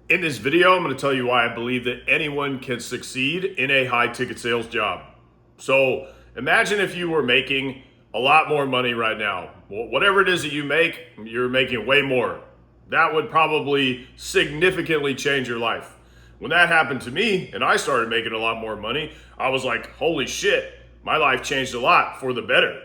In this video, I'm going to tell you why I believe that anyone can succeed in a high ticket sales job. So imagine if you were making a lot more money right now. Well, whatever it is that you make, you're making way more. That would probably significantly change your life. When that happened to me and I started making a lot more money, I was like, holy shit, my life changed a lot for the better.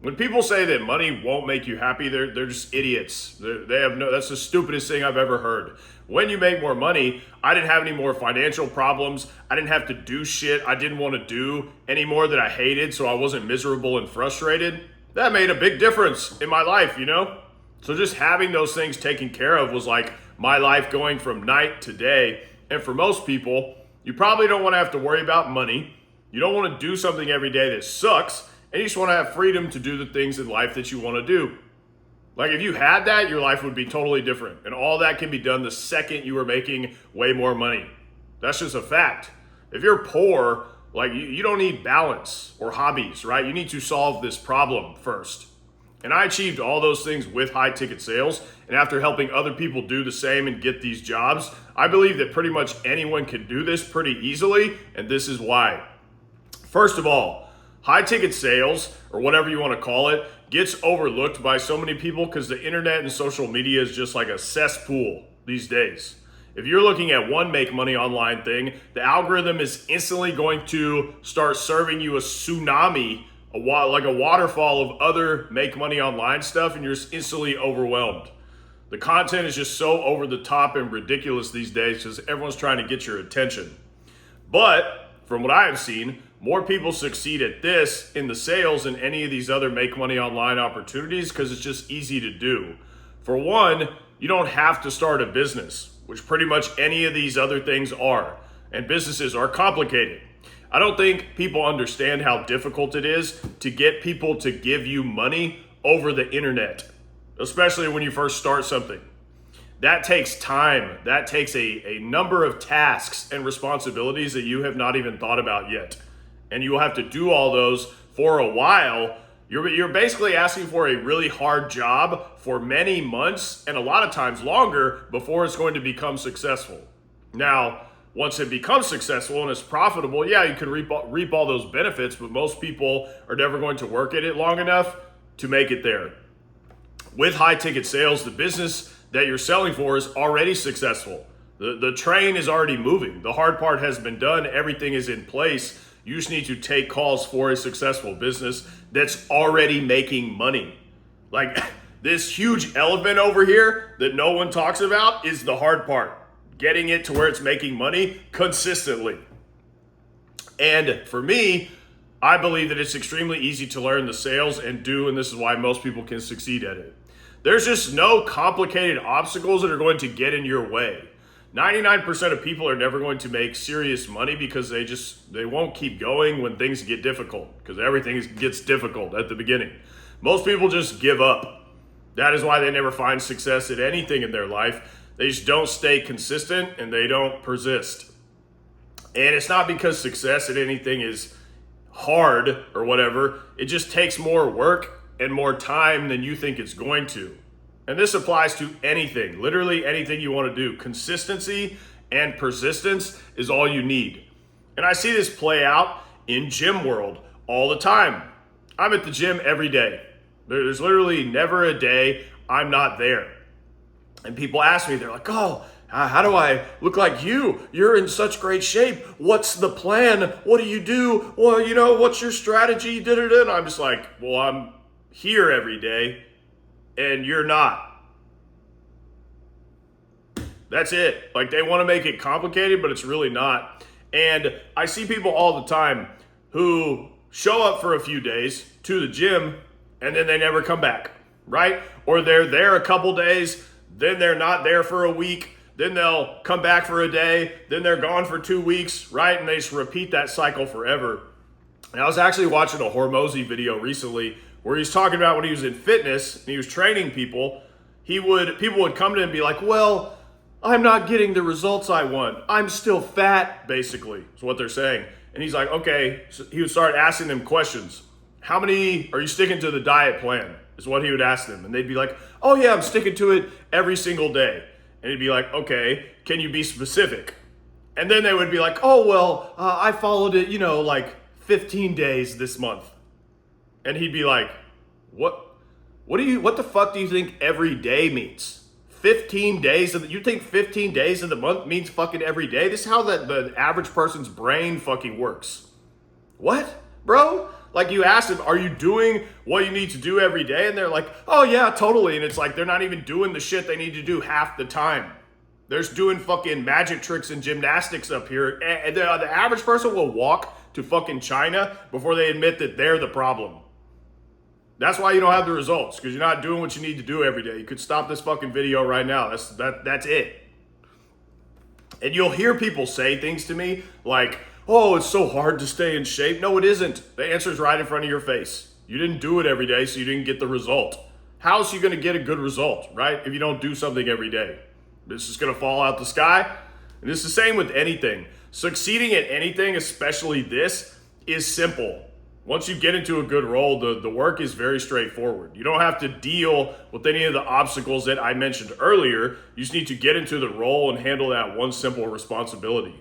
When people say that money won't make you happy, they're just idiots. They have no. That's the stupidest thing I've ever heard. When you make more money, I didn't have any more financial problems. I didn't have to do shit I didn't want to do anymore that I hated, so I wasn't miserable and frustrated. That made a big difference in my life, you know? So just having those things taken care of was like my life going from night to day. And for most people, you probably don't want to have to worry about money. You don't want to do something every day that sucks. And you just want to have freedom to do the things in life that you want to do. Like if you had that, your life would be totally different. And all that can be done the second you are making way more money. That's just a fact. If you're poor, like you don't need balance or hobbies, right? You need to solve this problem first. And I achieved all those things with high ticket sales. And after helping other people do the same and get these jobs, I believe that pretty much anyone can do this pretty easily. And this is why. First of all, high ticket sales, or whatever you want to call it, gets overlooked by so many people because the internet and social media is just like a cesspool these days. If you're looking at one make money online thing, the algorithm is instantly going to start serving you a tsunami, like a waterfall of other make money online stuff, and you're just instantly overwhelmed. The content is just so over the top and ridiculous these days because everyone's trying to get your attention. But from what I have seen, more people succeed at this in the sales than any of these other make money online opportunities because it's just easy to do. For one, you don't have to start a business, which pretty much any of these other things are. And businesses are complicated. I don't think people understand how difficult it is to get people to give you money over the internet, especially when you first start something. That takes time. That takes a number of tasks and responsibilities that you have not even thought about yet. And you will have to do all those for a while. You're basically asking for a really hard job for many months and a lot of times longer before it's going to become successful. Now, once it becomes successful and it's profitable, yeah, you can reap all those benefits, but most people are never going to work at it long enough to make it there. With high ticket sales, the business that you're selling for is already successful. The train is already moving. The hard part has been done. Everything is in place. You just need to take calls for a successful business that's already making money. Like this huge elephant over here that no one talks about is the hard part. Getting it to where it's making money consistently. And for me, I believe that it's extremely easy to learn the sales and do, and this is why most people can succeed at it. There's just no complicated obstacles that are going to get in your way. 99% of people are never going to make serious money because they won't keep going when things get difficult, because everything gets difficult at the beginning. Most people just give up. That is why they never find success at anything in their life. They just don't stay consistent and they don't persist. And it's not because success at anything is hard or whatever. It just takes more work and more time than you think it's going to. And this applies to anything, literally anything you want to do. Consistency and persistence is all you need. And I see this play out in gym world all the time. I'm at the gym every day. There's literally never a day I'm not there. And people ask me, they're like, oh, how do I look like you? You're in such great shape. What's the plan? What do you do? Well, what's your strategy? And I'm just like, well, I'm here every day. And you're not. That's it. Like they want to make it complicated, but it's really not. And I see people all the time who show up for a few days to the gym and then they never come back, right? Or they're there a couple days, then they're not there for a week, then they'll come back for a day, then they're gone for 2 weeks, right? And they just repeat that cycle forever. And I was actually watching a Hormozi video recently where he's talking about when he was in fitness and he was training people, people would come to him and be like, well, I'm not getting the results I want. I'm still fat, basically, is what they're saying. And he's like, okay. So he would start asking them questions. How many are you sticking to the diet plan? Is what he would ask them. And they'd be like, oh yeah, I'm sticking to it every single day. And he'd be like, okay, can you be specific? And then they would be like, oh, well, I followed it, like 15 days this month. And he'd be like, what the fuck do you think every day means? 15 days you think 15 days of the month means fucking every day? This is how the average person's brain fucking works. What, bro? Like, you ask them, are you doing what you need to do every day? And they're like, oh yeah, totally. And it's like, they're not even doing the shit they need to do half the time. They're just doing fucking magic tricks and gymnastics up here. And the average person will walk to fucking China before they admit that they're the problem. That's why you don't have the results, because you're not doing what you need to do every day. You could stop this fucking video right now. That's it. And you'll hear people say things to me like, oh, it's so hard to stay in shape. No, it isn't. The answer's right in front of your face. You didn't do it every day, so you didn't get the result. How's you going to get a good result, right? If you don't do something every day. This is going to fall out the sky. And it's the same with anything. Succeeding at anything, especially this, is simple. Once you get into a good role, the work is very straightforward. You don't have to deal with any of the obstacles that I mentioned earlier. You just need to get into the role and handle that one simple responsibility.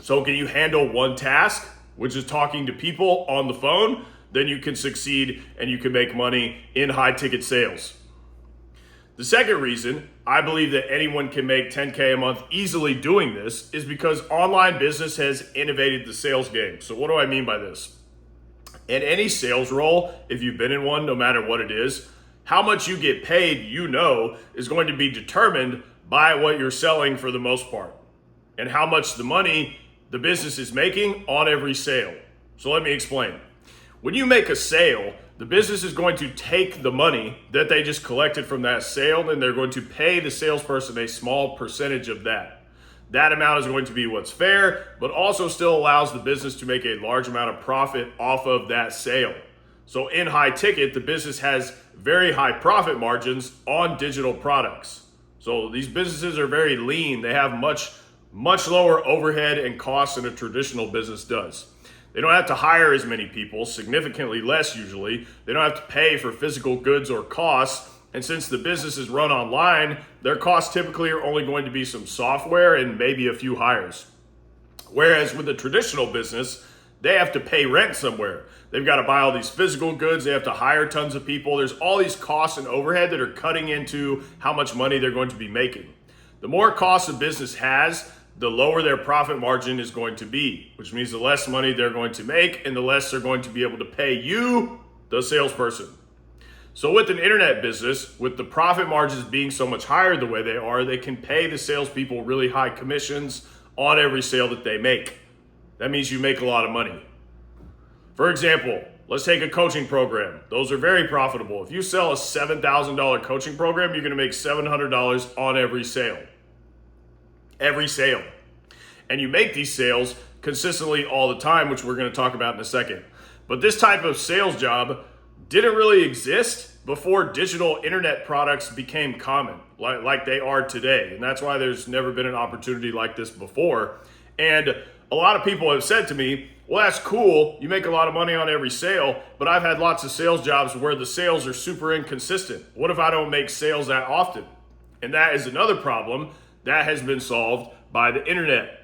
So can you handle one task, which is talking to people on the phone? Then you can succeed and you can make money in high ticket sales. The second reason I believe that anyone can make 10K a month easily doing this is because online business has innovated the sales game. So what do I mean by this? In any sales role, if you've been in one, no matter what it is, how much you get paid, is going to be determined by what you're selling for the most part, and how much the money the business is making on every sale. So let me explain. When you make a sale, the business is going to take the money that they just collected from that sale, and they're going to pay the salesperson a small percentage of that. That amount is going to be what's fair, but also still allows the business to make a large amount of profit off of that sale. So in high ticket, the business has very high profit margins on digital products. So these businesses are very lean. They have much lower overhead and costs than a traditional business does. They don't have to hire as many people, significantly less usually. They don't have to pay for physical goods or costs. And since the business is run online, their costs typically are only going to be some software and maybe a few hires. Whereas with a traditional business, they have to pay rent somewhere. They've got to buy all these physical goods. They have to hire tons of people. There's all these costs and overhead that are cutting into how much money they're going to be making. The more costs a business has, the lower their profit margin is going to be, which means the less money they're going to make and the less they're going to be able to pay you, the salesperson. So with an internet business, with the profit margins being so much higher the way they are, they can pay the salespeople really high commissions on every sale that they make. That means you make a lot of money. For example, let's take a coaching program. Those are very profitable. If you sell a $7,000 coaching program, you're going to make $700 on every sale. Every sale. And you make these sales consistently all the time, which we're going to talk about in a second. But this type of sales job didn't really exist before digital internet products became common, like they are today. And that's why there's never been an opportunity like this before. And a lot of people have said to me, well, that's cool. You make a lot of money on every sale, but I've had lots of sales jobs where the sales are super inconsistent. What if I don't make sales that often? And that is another problem that has been solved by the internet.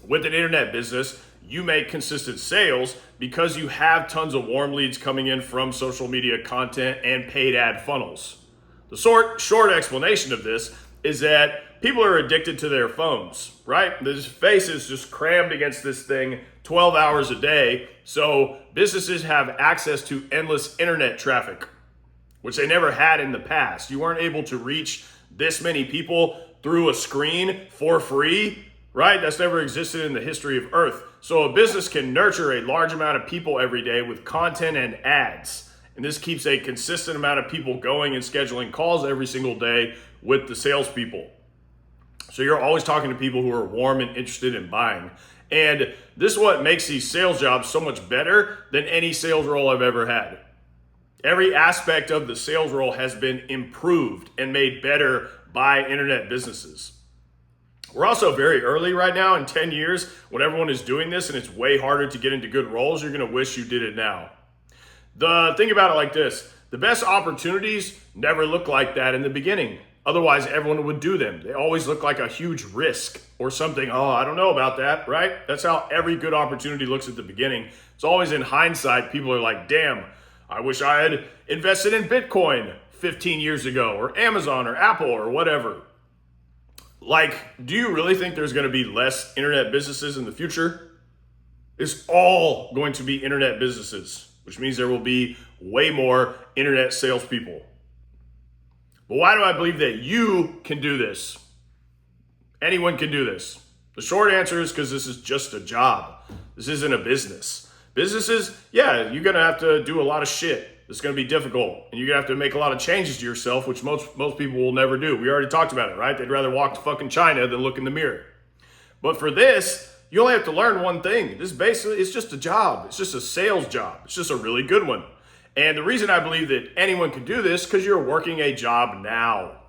With an internet business, you make consistent sales because you have tons of warm leads coming in from social media content and paid ad funnels. The short explanation of this is that people are addicted to their phones, right? Their face is just crammed against this thing 12 hours a day. So businesses have access to endless internet traffic, which they never had in the past. You weren't able to reach this many people through a screen for free, right? That's never existed in the history of Earth. So a business can nurture a large amount of people every day with content and ads. And this keeps a consistent amount of people going and scheduling calls every single day with the salespeople. So you're always talking to people who are warm and interested in buying. And this is what makes these sales jobs so much better than any sales role I've ever had. Every aspect of the sales role has been improved and made better by internet businesses. We're also very early right now. In 10 years, when everyone is doing this and it's way harder to get into good roles, you're going to wish you did it now. Think about it like this. The best opportunities never look like that in the beginning. Otherwise, everyone would do them. They always look like a huge risk or something. Oh, I don't know about that, right? That's how every good opportunity looks at the beginning. It's always in hindsight, people are like, damn, I wish I had invested in Bitcoin 15 years ago, or Amazon or Apple or whatever. Like, do you really think there's going to be less internet businesses in the future? It's all going to be internet businesses, which means there will be way more internet salespeople. But why do I believe that you can do this? Anyone can do this. The short answer is because this is just a job. This isn't a business. Businesses, yeah, you're going to have to do a lot of shit. It's going to be difficult, and you're going to have to make a lot of changes to yourself, which most people will never do. We already talked about it, right? They'd rather walk to fucking China than look in the mirror. But for this, you only have to learn one thing. This basically, it's just a job. It's just a sales job. It's just a really good one. And the reason I believe that anyone can do this, because you're working a job now.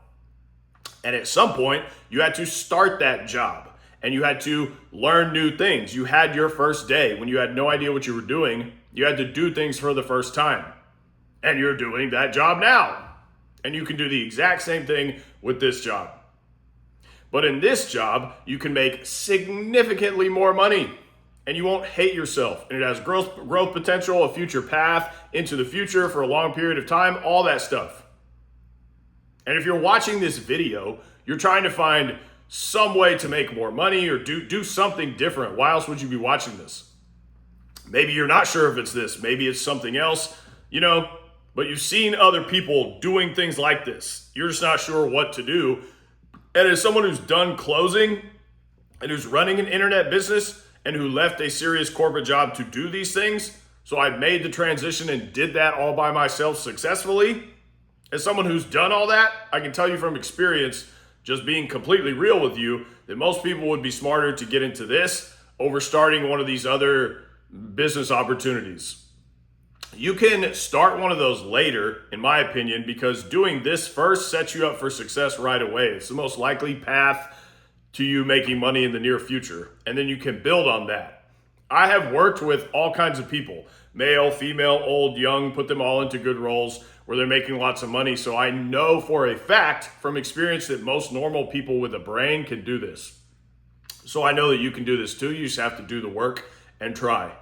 And at some point, you had to start that job. And you had to learn new things. You had your first day when you had no idea what you were doing. You had to do things for the first time. And you're doing that job now. And you can do the exact same thing with this job. But in this job, you can make significantly more money. And you won't hate yourself. And it has growth potential, a future path into the future for a long period of time, all that stuff. And if you're watching this video, you're trying to find some way to make more money or do something different. Why else would you be watching this? Maybe you're not sure if it's this. Maybe it's something else, but you've seen other people doing things like this. You're just not sure what to do. And as someone who's done closing and who's running an internet business and who left a serious corporate job to do these things, so I made the transition and did that all by myself successfully. As someone who's done all that, I can tell you from experience, just being completely real with you, that most people would be smarter to get into this over starting one of these other business opportunities. You can start one of those later, in my opinion, because doing this first sets you up for success right away. It's the most likely path to you making money in the near future. And then you can build on that. I have worked with all kinds of people, male, female, old, young, put them all into good roles where they're making lots of money. So I know for a fact from experience that most normal people with a brain can do this. So I know that you can do this too. You just have to do the work and try.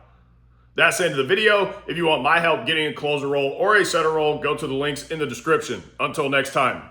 That's the end of the video. If you want my help getting a closer role or a setter role, go to the links in the description. Until next time.